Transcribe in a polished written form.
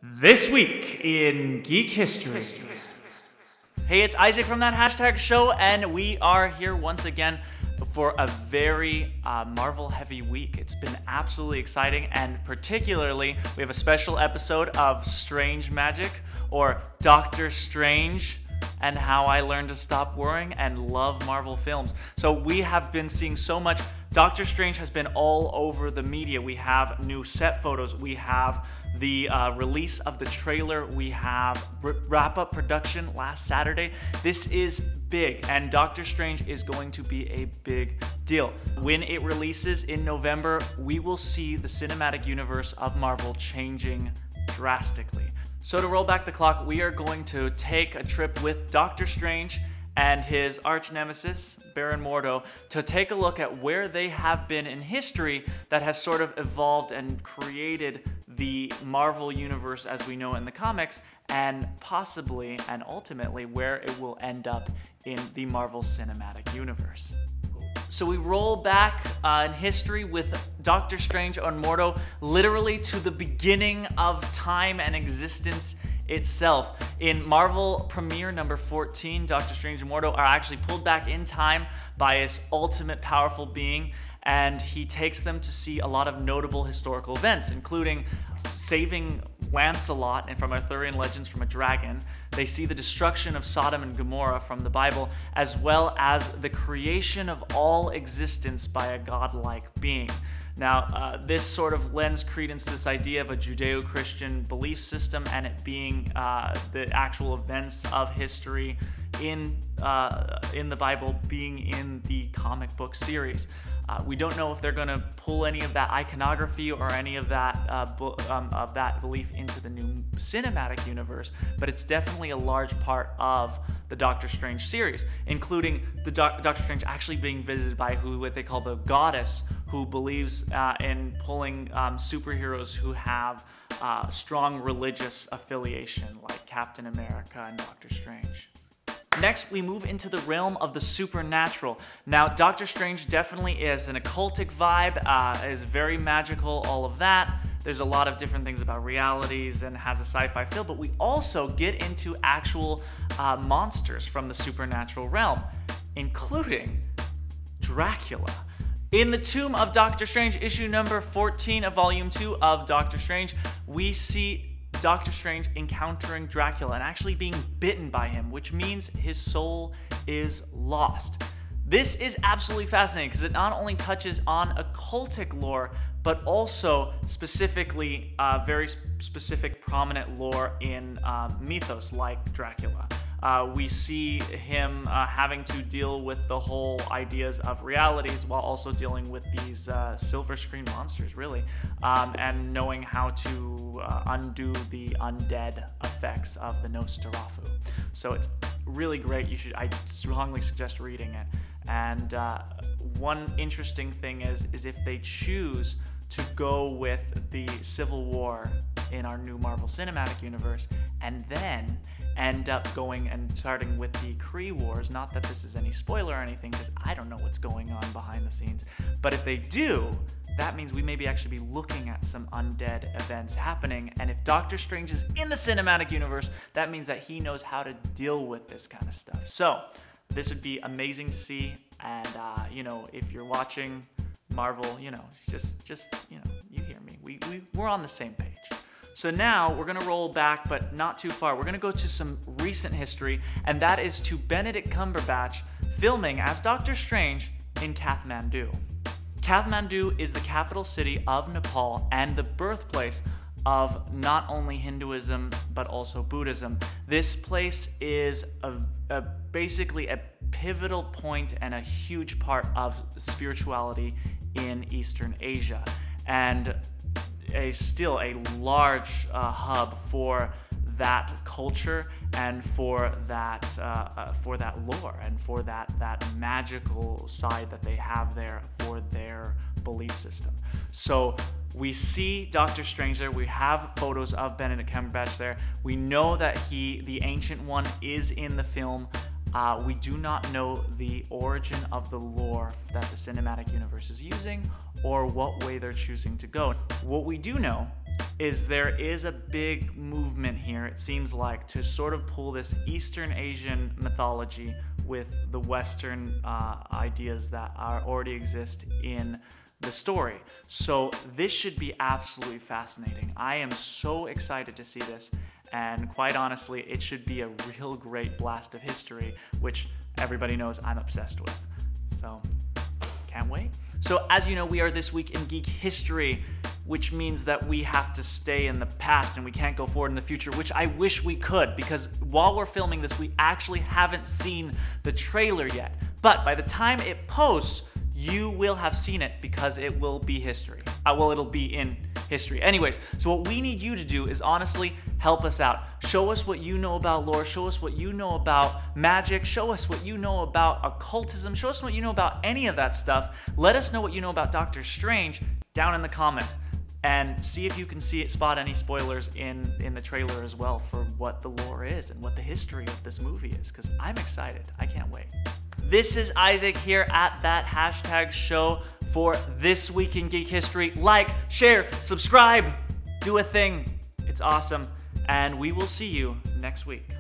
This week in Geek History. Hey, it's Isaac from that hashtag show, and we are here once again for a very Marvel-heavy week. It's been absolutely exciting, and particularly, we have a special episode of Strange Magic, or Doctor Strange, and how I learned to stop worrying and love Marvel films. So we have been seeing so much. Doctor Strange has been all over the media. We have new set photos. We have the release of the trailer. We have wrap-up production last Saturday. This is big, and Doctor Strange is going to be a big deal. When it releases in November, we will see the cinematic universe of Marvel changing drastically. So to roll back the clock, we are going to take a trip with Doctor Strange and his arch nemesis, Baron Mordo, to take a look at where they have been in history that has sort of evolved and created the Marvel universe as we know it in the comics, and possibly and ultimately where it will end up in the Marvel Cinematic Universe. So we roll back in history with Doctor Strange and Mordo literally to the beginning of time and existence itself. In Marvel Premiere number 14, Doctor Strange and Mordo are actually pulled back in time by his ultimate powerful being, and he takes them to see a lot of notable historical events, including saving Lancelot and from Arthurian legends from a dragon. They see the destruction of Sodom and Gomorrah from the Bible, as well as the creation of all existence by a godlike being. Now, this sort of lends credence to this idea of a Judeo-Christian belief system and it being the actual events of history in the Bible being in the comic book series. We don't know if they're going to pull any of that iconography or any of that belief into the new cinematic universe, but it's definitely a large part of the Doctor Strange series, including the Doctor Strange actually being visited by what they call the goddess, who believes in pulling superheroes who have strong religious affiliation, like Captain America and Doctor Strange. Next, we move into the realm of the supernatural. Now, Doctor Strange definitely is an occultic vibe, is very magical, all of that. There's a lot of different things about realities and has a sci-fi feel, but we also get into actual monsters from the supernatural realm, including Dracula. In the Tomb of Doctor Strange, issue number 14 of volume 2 of Doctor Strange, we see Doctor Strange encountering Dracula and actually being bitten by him, which means his soul is lost. This is absolutely fascinating because it not only touches on occultic lore, but also specifically very specific prominent lore in mythos like Dracula. We see him having to deal with the whole ideas of realities while also dealing with these silver screen monsters, really, and knowing how to undo the undead effects of the Nosferatu. So it's really great. I strongly suggest reading it. And one interesting thing is if they choose to go with the Civil War in our new Marvel Cinematic Universe, and then end up going and starting with the Kree Wars. Not that this is any spoiler or anything, because I don't know what's going on behind the scenes. But if they do, that means we may be actually be looking at some undead events happening. And if Doctor Strange is in the cinematic universe, that means that he knows how to deal with this kind of stuff. So this would be amazing to see. And if you're watching Marvel, just you hear me. We're on the same page. So now we're gonna roll back, but not too far. We're gonna go to some recent history, and that is to Benedict Cumberbatch filming as Doctor Strange in Kathmandu. Kathmandu is the capital city of Nepal and the birthplace of not only Hinduism, but also Buddhism. This place is basically a pivotal point and a huge part of spirituality in Eastern Asia, and still a large hub for that culture and for that lore and for that magical side that they have there for their belief system. So we see Doctor Strange there. We have photos of Benedict Cumberbatch there. We know that the Ancient One is in the film. We do not know the origin of the lore that the cinematic universe is using or what way they're choosing to go. What we do know is there is a big movement here, it seems like, to sort of pull this Eastern Asian mythology with the Western ideas that already exist in the story. So this should be absolutely fascinating. I am so excited to see this, and quite honestly, it should be a real great blast of history, which everybody knows I'm obsessed with. So, can't wait. So as you know, we are this week in Geek History, which means that we have to stay in the past and we can't go forward in the future, which I wish we could, because while we're filming this, we actually haven't seen the trailer yet. But by the time it posts, you will have seen it because it will be history. Well, it'll be in history. Anyways, so what we need you to do is honestly help us out. Show us what you know about lore, show us what you know about magic, show us what you know about occultism, show us what you know about any of that stuff. Let us know what you know about Doctor Strange down in the comments, and see if you can spot any spoilers in the trailer as well for what the lore is and what the history of this movie is, because I'm excited. I can't wait. This is Isaac here at That Hashtag Show for This Week in Geek History. Like, share, subscribe, do a thing. It's awesome. And we will see you next week.